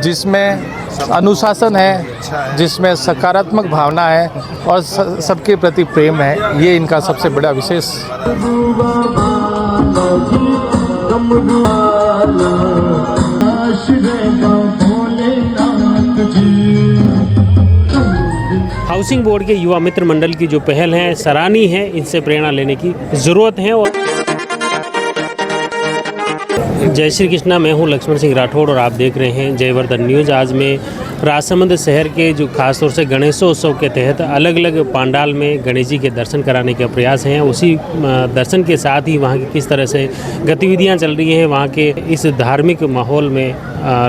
जिसमें अनुशासन है, जिसमें सकारात्मक भावना है और सबके प्रति प्रेम है, ये इनका सबसे बड़ा विशेष। हाउसिंग बोर्ड के युवा मित्र मंडल की जो पहल है सराहनीय है, इनसे प्रेरणा लेने की ज़रूरत है। और जय श्री कृष्णा, मैं हूं लक्ष्मण सिंह राठौड़ और आप देख रहे हैं जयवर्धन न्यूज़। आज मैं राजसमंद शहर के जो खासतौर से गणेशोत्सव के तहत अलग अलग पंडाल में गणेश जी के दर्शन कराने का प्रयास हैं। उसी दर्शन के साथ ही वहाँ की किस तरह से गतिविधियाँ चल रही हैं, वहाँ के इस धार्मिक माहौल में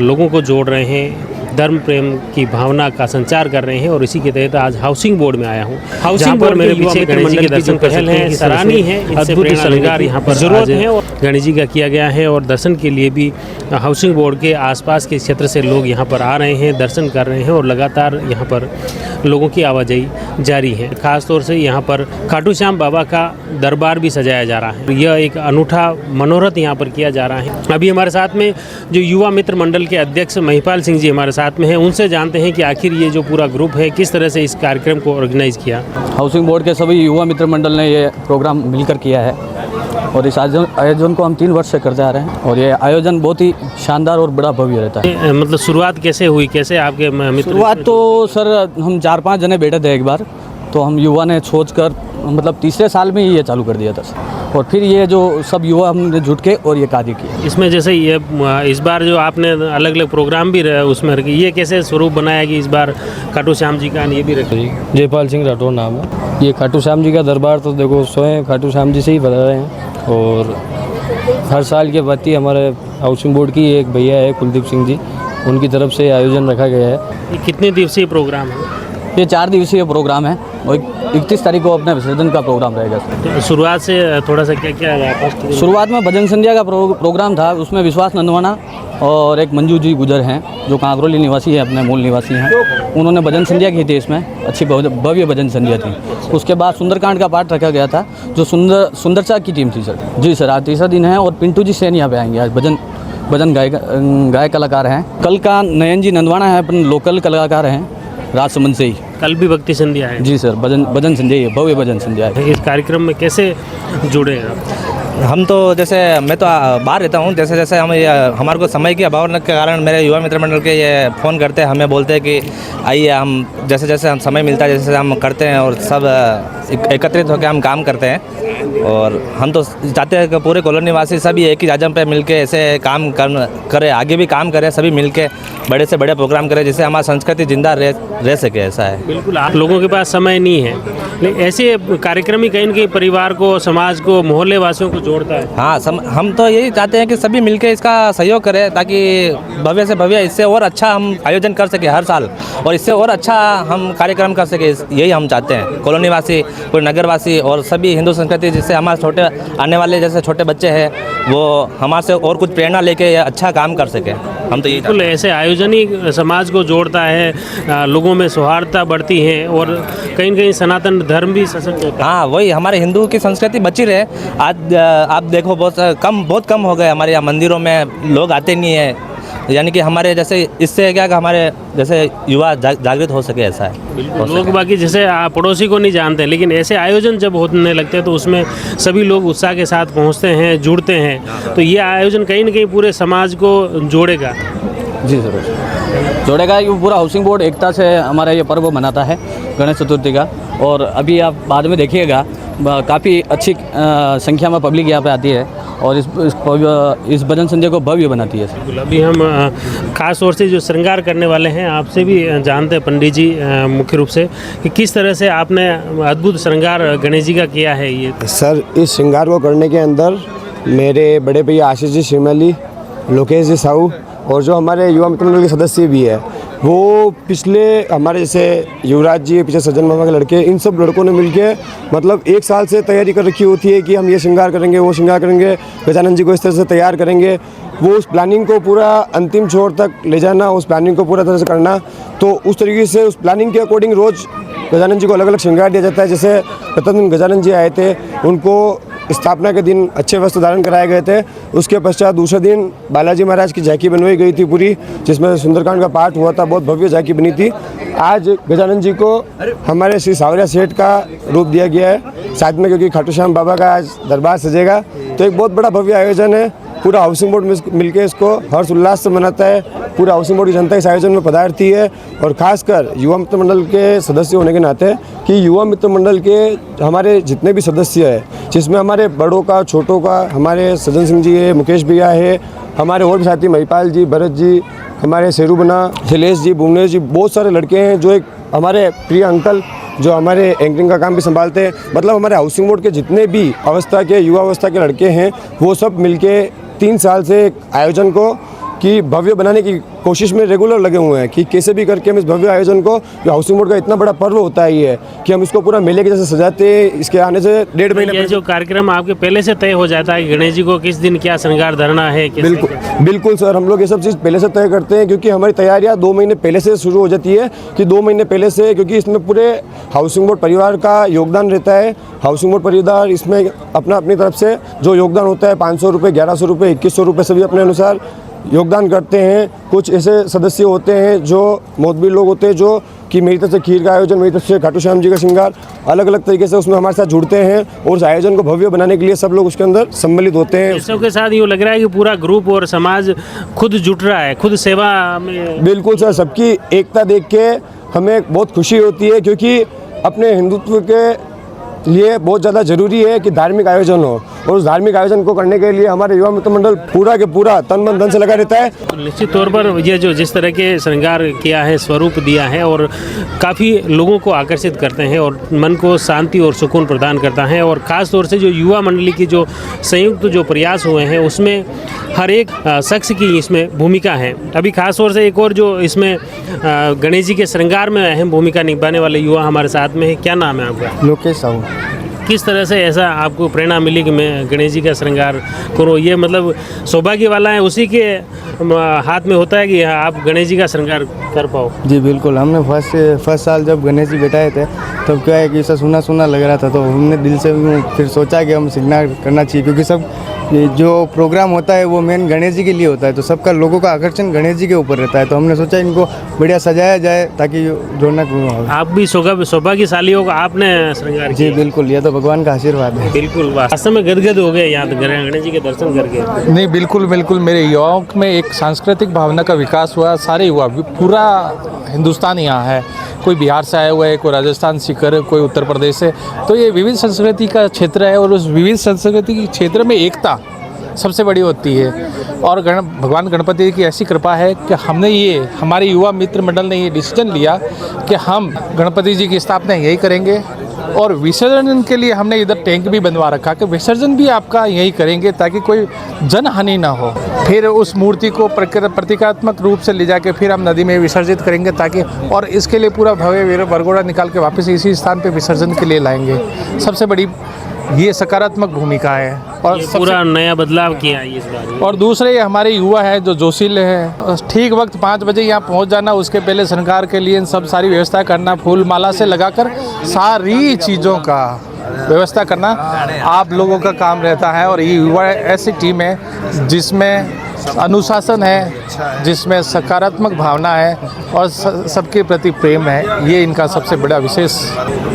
लोगों को जोड़ रहे हैं, धर्म प्रेम की भावना का संचार कर रहे हैं। और इसी के तहत आज हाउसिंग बोर्ड में आया हूँ। हाउसिंग बोर्ड मेरे पीछे गणेश जी के दर्शन पहल है, सराहनीय है, अद्भुत श्रृंगार यहाँ पर जरूरत है और गणेश जी का किया गया है। और दर्शन के लिए भी हाउसिंग बोर्ड के आसपास के क्षेत्र से लोग यहाँ पर आ रहे हैं, दर्शन कर रहे हैं और लगातार यहाँ पर लोगों की आवाजाही जारी है। खासतौर से यहाँ पर खाटू श्याम बाबा का दरबार भी सजाया जा रहा है। यह एक अनूठा मनोरथ यहाँ पर किया जा रहा है। अभी हमारे साथ में जो युवा मित्र मंडल के अध्यक्ष महिपाल सिंह जी हमारे साथ में हैं, उनसे जानते हैं कि आखिर ये जो पूरा ग्रुप है किस तरह से इस कार्यक्रम को ऑर्गेनाइज किया। हाउसिंग बोर्ड के सभी युवा मित्र मंडल ने ये प्रोग्राम मिलकर किया है और इस आयोजन को हम 3 वर्ष से करते आ रहे हैं और ये आयोजन बहुत ही शानदार और बड़ा भव्य रहता है। मतलब शुरुआत कैसे हुई, कैसे आपके मित्र? शुरुआत तो सर हम 4-5 जने बैठे थे एक बार, तो हम युवा ने सोचकर मतलब तीसरे साल में ही ये चालू कर दिया था और फिर ये जो सब युवा हमने जुट के और ये कार्य किया। इसमें जैसे ये इस बार जो आपने अलग अलग प्रोग्राम भी उसमें रखे, ये कैसे स्वरूप बनाया कि इस बार खाटू श्याम जी का ये भी रखे? जयपाल सिंह राठौड़ नाम है। ये खाटू श्याम जी का दरबार तो देखो स्वयं खाटू श्याम जी से ही बना रहे हैं और हर साल के बाद ही हमारे हाउसिंग बोर्ड की एक भैया है कुलदीप सिंह जी, उनकी तरफ से आयोजन रखा गया है। ये कितने दिवसीय प्रोग्राम है? ये 4 दिवसीय प्रोग्राम है और 31 तारीख को अपने विसर्जन का प्रोग्राम रहेगा। तो शुरुआत से थोड़ा सा क्या क्या रहा? शुरुआत में भजन संध्या का प्रोग्राम था, उसमें विश्वास नंदवाना और एक मंजू जी गुजर हैं जो कांकरोली निवासी है, अपने मूल निवासी हैं। उन्होंने भजन संध्या की थी, इसमें अच्छी भव्य भजन संध्या थी। उसके बाद सुंदरकांड का पाठ रखा गया था जो सुंदरचा की टीम थी सर। जी सर, आज तीसरा दिन है और पिंटू जी सेन यहाँ पे आएंगे। आज भजन गायक कलाकार हैं। कल का नयन जी नंदवाना है, अपन लोकल कलाकार हैं राजसमंद से ही। कल भी भक्ति संध्या है? जी सर, भजन संध्या है, भव्य भजन संध्या है। इस कार्यक्रम में कैसे जुड़े हैं आप? हम तो जैसे मैं तो बाहर रहता हूँ, जैसे जैसे हम हमारे को समय की अभाव के कारण मेरे युवा मित्र मंडल के ये फ़ोन करते हैं, हमें बोलते हैं कि आइए, हम जैसे जैसे हम समय मिलता है जैसे हम करते हैं और सब एकत्रित होकर हम काम करते हैं। और हम तो चाहते हैं कि पूरे कॉलोनी निवासी सभी एक ही आयोजन पे मिलके ऐसे काम करें, आगे भी काम करें, सभी मिलके बड़े से बड़े प्रोग्राम करें जिससे हमारी संस्कृति जिंदा रह सके। ऐसा है। बिल्कुल, आप लोगों के पास समय नहीं है, लेकिन ऐसे कार्यक्रम ही कहीं न कहीं परिवार को, समाज को, मोहल्ले वासियों को जोड़ता है। हाँ, हम तो यही चाहते हैं कि सभी मिलके इसका सहयोग करें ताकि भव्य से भव्य इससे और अच्छा हम आयोजन कर सके हर साल और इससे और अच्छा हम कार्यक्रम कर सके, यही हम चाहते हैं। कॉलोनी वासी, कोई नगरवासी और सभी हिंदू संस्कृति जिससे हमारे छोटे आने वाले जैसे छोटे बच्चे हैं वो हमारे से और कुछ प्रेरणा लेके अच्छा काम कर सके। हम तो यही बिल्कुल, ऐसे आयोजन ही समाज को जोड़ता है, लोगों में सौहार्दता बढ़ती है और कहीं न कहीं सनातन धर्म भी सशक्त होता है। हाँ, वही हमारे हिंदू की संस्कृति बची रहे। आज आप देखो बहुत कम हो गए, हमारे यहाँ मंदिरों में लोग आते नहीं है, यानी कि हमारे जैसे इससे क्या कि हमारे जैसे युवा जागृत हो सके। ऐसा है। लोग बाकी जैसे पड़ोसी को नहीं जानते, लेकिन ऐसे आयोजन जब होने लगते हैं तो उसमें सभी लोग उत्साह के साथ पहुंचते हैं, जुड़ते हैं। तो ये आयोजन कहीं न कहीं पूरे समाज को जोड़ेगा। जी ज़रूर जोड़ेगा। ये पूरा हाउसिंग बोर्ड एकता से हमारा ये पर्व मनाता है गणेश चतुर्थी का। और अभी आप बाद में देखिएगा काफ़ी अच्छी संख्या में पब्लिक यहाँ पे आती है और इस भजन संध्या को भव्य बनाती है। अभी हम खास तौर से जो श्रृंगार करने वाले हैं आपसे भी जानते हैं पंडित जी मुख्य रूप से कि किस तरह से आपने अद्भुत श्रृंगार गणेश जी का किया है। ये सर, इस श्रृंगार को करने के अंदर मेरे बड़े भैया आशीष जी श्रीमली, लोकेश जी साहू और जो हमारे युवा मित्र मंडल के सदस्य भी है, वो पिछले हमारे जैसे युवराज जी, पीछे सज्जन मामा के लड़के, इन सब लड़कों ने मिलके मतलब 1 साल से तैयारी कर रखी होती है कि हम ये श्रृंगार करेंगे, वो श्रृंगार करेंगे, गजानन जी को इस तरह से तैयार करेंगे। वो उस प्लानिंग को पूरा अंतिम छोर तक ले जाना, उस प्लानिंग को पूरा तरह से करना, तो उस तरीके से उस प्लानिंग के अकॉर्डिंग रोज़ गजानन जी को अलग अलग श्रृंगार दिया जाता है। जैसे प्रथम दिन गजानन जी आए थे, उनको स्थापना के दिन अच्छे वस्त्र धारण कराए गए थे। उसके पश्चात दूसरे दिन बालाजी महाराज की झांकी बनवाई गई थी पूरी, जिसमें सुंदरकांड का पाठ हुआ था, बहुत भव्य झांकी बनी थी। आज गजानन जी को हमारे श्री सावरिया सेठ का रूप दिया गया है साथ में, क्योंकि खाटू श्याम बाबा का आज दरबार सजेगा। तो एक बहुत बड़ा भव्य आयोजन है। पूरा हाउसिंग बोर्ड मिलकर इसको हर्ष उल्लास से मनाता है। पूरा हाउसिंग बोर्ड की जनता इस आयोजन में पधारती है, और खासकर युवा मित्र मंडल के सदस्य होने के नाते कि युवा मित्र मंडल के हमारे जितने भी सदस्य हैं, जिसमें हमारे बड़ों का, छोटों का, हमारे सज्जन सिंह जी है, मुकेश भैया है, हमारे और भी साथी महिपाल जी, भरत जी, हमारे शेरूबना, शैलेश जी, भुवनेश जी, बहुत सारे लड़के हैं जो एक हमारे प्रिय अंकल जो हमारे एंकरिंग का काम भी संभालते हैं। मतलब हमारे हाउसिंग बोर्ड के जितने भी अवस्था के, युवा अवस्था के लड़के हैं, वो सब मिलके 3 साल से आयोजन को कि भव्य बनाने की कोशिश में रेगुलर लगे हुए हैं कि कैसे भी करके हम इस भव्य आयोजन को, जो हाउसिंग बोर्ड का इतना बड़ा पर्व होता है ये, कि हम इसको पूरा मेले के जैसे सजाते हैं। इसके आने से 1.5 महीने ये जो कार्यक्रम आपके पहले से तय हो जाता है कि गणेश जी को किस दिन क्या श्रृंगार धरना है, बिल्कुल सर, हम लोग ये सब चीज़ पहले से तय करते हैं, क्योंकि हमारी तैयारियां 2 महीने पहले से शुरू हो जाती है। कि 2 महीने पहले से, क्योंकि इसमें पूरे हाउसिंग बोर्ड परिवार का योगदान रहता है। हाउसिंग बोर्ड परिवार इसमें अपनी तरफ से जो योगदान होता है 500 रुपये, 1100 रुपये, 2100 रुपये सभी अपने अनुसार योगदान करते हैं। कुछ ऐसे सदस्य होते हैं जो मोतबीर लोग होते हैं, जो कि मेरी तरफ से खीर का आयोजन, मेरी तरफ से खाटू श्याम जी का श्रृंगार, अलग अलग तरीके से उसमें हमारे साथ जुड़ते हैं, और उस आयोजन को भव्य बनाने के लिए सब लोग उसके अंदर सम्मिलित होते हैं। सबके साथ यूँ लग रहा है कि पूरा ग्रुप और समाज खुद जुट रहा है, खुद सेवा में। बिल्कुल सर, सबकी एकता देख के हमें बहुत खुशी होती है, क्योंकि अपने हिंदुत्व के लिए बहुत ज़्यादा ज़रूरी है कि धार्मिक आयोजन हो, और उस धार्मिक आयोजन को करने के लिए हमारे युवा मित्र मंडल पूरा के पूरा तन मन धन से लगा रहता है। निश्चित तौर पर ये जो जिस तरह के श्रृंगार किया है, स्वरूप दिया है, और काफ़ी लोगों को आकर्षित करते हैं और मन को शांति और सुकून प्रदान करता है। और ख़ास तौर से जो युवा मंडली की जो संयुक्त जो प्रयास हुए हैं, उसमें हर एक शख्स की इसमें भूमिका है। अभी खास तौर से एक और जो इसमें गणेश जी के श्रृंगार में अहम भूमिका निभाने वाले युवा हमारे साथ में है। क्या नाम है आपका? लोकेश साहू। किस तरह से ऐसा आपको प्रेरणा मिली कि मैं गणेश जी का श्रृंगार करूँ? ये मतलब सौभाग्य वाला है, उसी के हाथ में होता है कि आप गणेश जी का श्रृंगार कर पाओ। जी बिल्कुल, हमने फर्स्ट साल जब गणेश जी बैठाए थे, तब क्या है कि ऐसा सुना लग रहा था, तो हमने दिल से फिर सोचा कि हम श्रृंगार करना चाहिए, क्योंकि सब ये जो प्रोग्राम होता है वो मेन गणेश जी के लिए होता है, तो सबका लोगों का आकर्षण गणेश जी के ऊपर रहता है। तो हमने सोचा इनको बढ़िया सजाया जाए ताकि रौनक हो। आप भी सौभाग्यशाली हो, आपने श्रृंगार जी बिल्कुल, यह तो भगवान का आशीर्वाद है। बिल्कुल, वास्तव में गदगद हो गए यहाँ गणेश जी के दर्शन करके। नहीं, बिल्कुल बिल्कुल, मेरे युवाओं में एक सांस्कृतिक भावना का विकास हुआ। सारे युवा, पूरा हिंदुस्तान यहाँ है, कोई बिहार से आया हुआ है, कोई राजस्थान सीकर, कोई उत्तर प्रदेश से। तो ये विविध संस्कृति का क्षेत्र है, और उस विविध संस्कृति के क्षेत्र में एकता सबसे बड़ी होती है। और भगवान गणपति की ऐसी कृपा है कि हमारे युवा मित्र मंडल ने ये डिसीजन लिया कि हम गणपति जी की स्थापना यही करेंगे, और विसर्जन के लिए हमने इधर टैंक भी बनवा रखा कि विसर्जन भी आपका यही करेंगे ताकि कोई जनहानि ना हो। फिर उस मूर्ति को प्रतीकात्मक रूप से ले जाके फिर हम नदी में विसर्जित करेंगे, ताकि, और इसके लिए पूरा भव्य वरघोड़ा निकाल के वापस इसी स्थान पे विसर्जन के लिए लाएंगे। सबसे बड़ी ये सकारात्मक भूमिका है, और पूरा नया बदलाव किया है इस बार। और दूसरे हमारे युवा हैं जो जोशीले हैं, ठीक वक्त 5 बजे यहाँ पहुँच जाना, उसके पहले श्रृंगार के लिए सब सारी व्यवस्था करना, फूल माला से लगाकर सारी चीज़ों का व्यवस्था करना आप लोगों का काम रहता है। और ये युवा ऐसी टीम है जिसमें अनुशासन है, जिसमें सकारात्मक भावना है, और सबके प्रति प्रेम है। ये इनका सबसे बड़ा विशेष।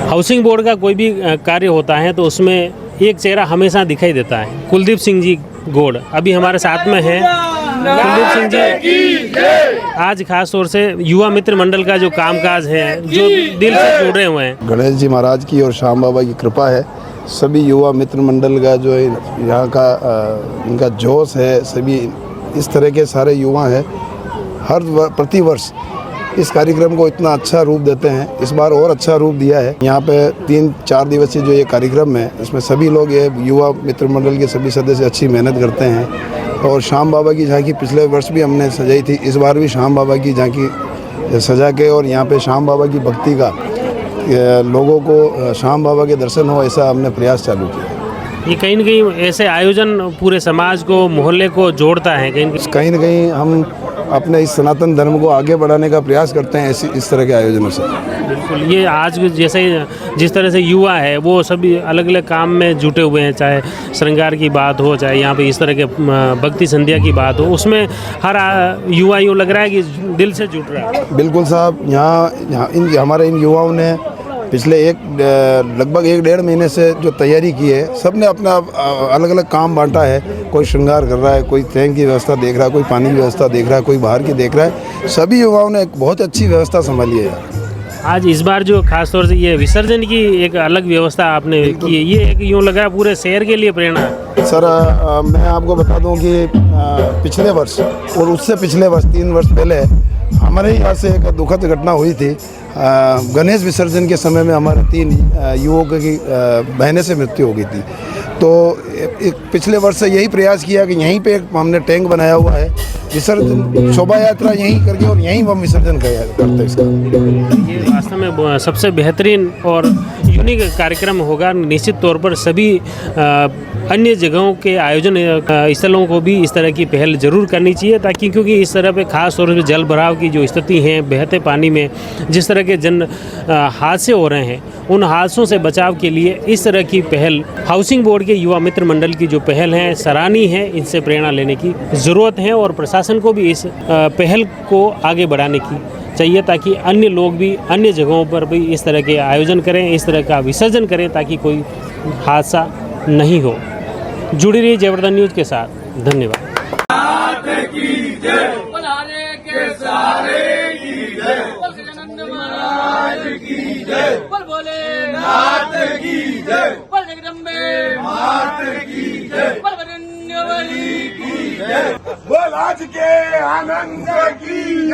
हाउसिंग बोर्ड का कोई भी कार्य होता है तो उसमें एक चेहरा हमेशा दिखाई देता है। कुलदीप सिंह जी गोड़ अभी हमारे साथ में हैं। कुलदीप सिंह जी, आज खास तौर से युवा मित्र मंडल का जो कामकाज है, जो दिल से जुड़े हुए हैं। गणेश जी महाराज की और श्याम बाबा की कृपा है, सभी युवा मित्र मंडल का जो है यहाँ का इनका जोश है, सभी इस तरह के सारे युवा हैं, प्रतिवर्ष इस कार्यक्रम को इतना अच्छा रूप देते हैं। इस बार और अच्छा रूप दिया है। यहाँ पे 3-4 दिवसीय जो ये कार्यक्रम है, इसमें सभी लोग, ये युवा मित्र मंडल के सभी सदस्य अच्छी मेहनत करते हैं। और श्याम बाबा की झांकी पिछले वर्ष भी हमने सजाई थी, इस बार भी श्याम बाबा की झांकी सजा के, और यहाँ पे श्याम बाबा की भक्ति का लोगों को श्याम बाबा के दर्शन हो, ऐसा हमने प्रयास चालू किया। ये कहीं न कहीं ऐसे आयोजन पूरे समाज को, मोहल्ले को जोड़ता है। कहीं न कहीं हम अपने इस सनातन धर्म को आगे बढ़ाने का प्रयास करते हैं इस तरह के आयोजनों से। बिल्कुल, ये आज जैसे जिस तरह से युवा है वो सभी अलग अलग काम में जुटे हुए हैं, चाहे श्रृंगार की बात हो, चाहे यहाँ पे इस तरह के भक्ति संध्या की बात हो, उसमें हर युवा यूँ लग रहा है कि दिल से जुट रहा है। बिल्कुल साहब, यहाँ हमारे इन युवाओं ने पिछले लगभग 1-1.5 महीने से जो तैयारी की है, सब ने अपना अलग अलग काम बांटा है। कोई श्रृंगार कर रहा है, कोई टैंक की व्यवस्था देख रहा है, कोई पानी की व्यवस्था देख रहा है, कोई बाहर की देख रहा है। सभी युवाओं ने एक बहुत अच्छी व्यवस्था संभाली है। आज इस बार जो खास तौर से ये विसर्जन की एक अलग व्यवस्था आपने की है, ये एक यूँ लगा पूरे शहर के लिए प्रेरणा है। सर मैं आपको बता दूं कि पिछले वर्ष और उससे पिछले वर्ष 3 वर्ष पहले हमारे यहाँ से एक दुखद घटना हुई थी। गणेश विसर्जन के समय में हमारे 3 युवकों की बहने से मृत्यु हो गई थी। तो पिछले वर्ष से यही प्रयास किया कि यहीं पे हमने टैंक बनाया हुआ है, विसर्जन शोभा यात्रा यहीं करके और यहीं हम विसर्जन करते हैं इसका। ये वास्तव में सबसे बेहतरीन और यूनिक कार्यक्रम होगा। निश्चित तौर पर सभी अन्य जगहों के आयोजन स्थलों को भी इस तरह की पहल जरूर करनी चाहिए, ताकि क्योंकि इस तरह पे खास तौर पर जल भराव की जो स्थिति है, बहते पानी में जिस तरह के हादसे हो रहे हैं, उन हादसों से बचाव के लिए इस तरह की पहल हाउसिंग बोर्ड के युवा मित्र मंडल की जो पहल है सराहनीय है। इनसे प्रेरणा लेने की ज़रूरत है और प्रशासन को भी इस पहल को आगे बढ़ाने की चाहिए, ताकि अन्य लोग भी अन्य जगहों पर भी इस तरह के आयोजन करें, इस तरह का विसर्जन करें, ताकि कोई हादसा नहीं हो। जुड़ी रही जयवर्धन न्यूज़ के साथ। धन्यवाद। बोल आज के आनंद की